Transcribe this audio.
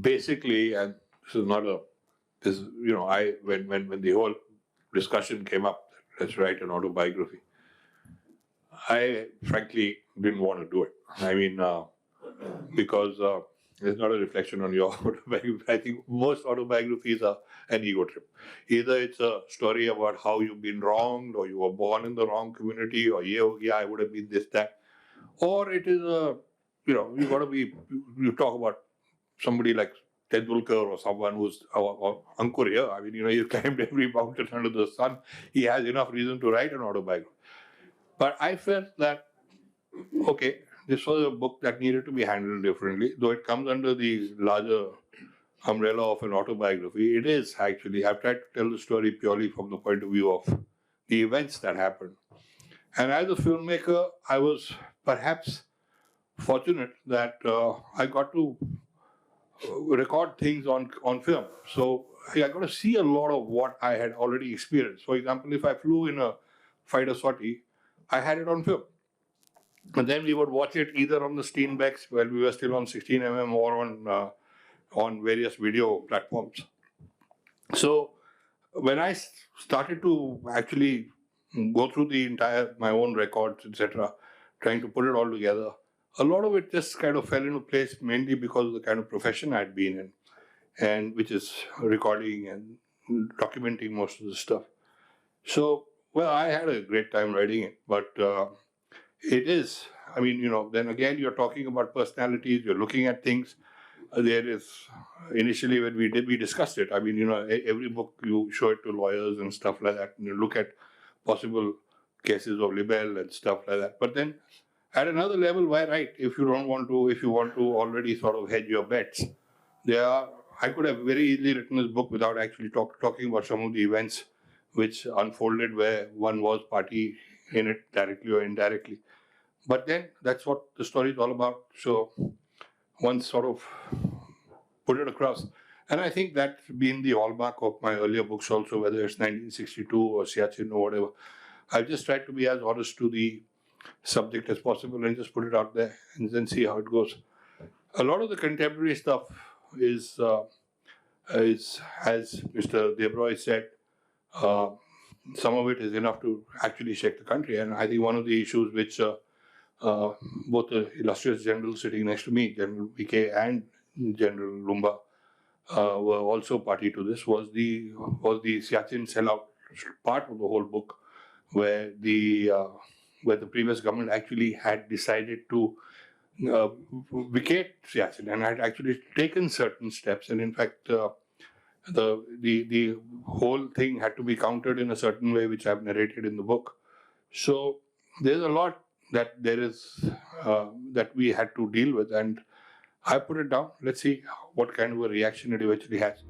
basically, and this is not a, this when the whole discussion came up, let's write an autobiography, I frankly didn't want to do it. I mean, because it's not a reflection on your autobiography. I think most autobiographies are an ego trip. Either it's a story about how you've been wronged, or you were born in the wrong community, or yeah, I would have been this, that. Or it is a, you got to be, you talk about somebody like Tendulkar or someone who's, or Ankur here. I mean, he's climbed every mountain under the sun. He has enough reason to write an autobiography. But I felt that, okay, this was a book that needed to be handled differently, though it comes under the larger umbrella of an autobiography. It is actually, I've tried to tell the story purely from the point of view of the events that happened. And as a filmmaker, I was perhaps fortunate that I got to record things on film. So I got to see a lot of what I had already experienced. For example, if I flew in a fighter sortie, I had it on film. And then we would watch it either on the Steenbecks while we were still on 16mm or on various video platforms. So when I started to actually go through my own records, etc., trying to put it all together, a lot of it just kind of fell into place, mainly because of the kind of profession I'd been in, and which is recording and documenting most of the stuff. So, well, I had a great time writing it, but it is, I mean, then again, you're talking about personalities, you're looking at things. There is, initially when we discussed it, I mean, every book you show it to lawyers and stuff like that, and you look at possible cases of libel and stuff like that. But then at another level, why write? If you want to already sort of hedge your bets, I could have very easily written this book without actually talking about some of the events which unfolded where one was party in it directly or indirectly. But then that's what the story is all about. So one sort of put it across. And I think that's been the hallmark of my earlier books also, whether it's 1962 or Siachen or whatever. I've just tried to be as honest to the subject as possible and just put it out there and then see how it goes. A lot of the contemporary stuff is as Mr. Debroy said, some of it is enough to actually shake the country. And I think one of the issues which both the illustrious generals sitting next to me, General VK and General Lumba, were also party to this, was the Siachen sellout part of the whole book, where the previous government actually had decided to vacate Siachen and had actually taken certain steps. And in fact, the whole thing had to be countered in a certain way, which I've narrated in the book. So there's a lot that that we had to deal with, and I put it down. Let's see what kind of a reaction it eventually has.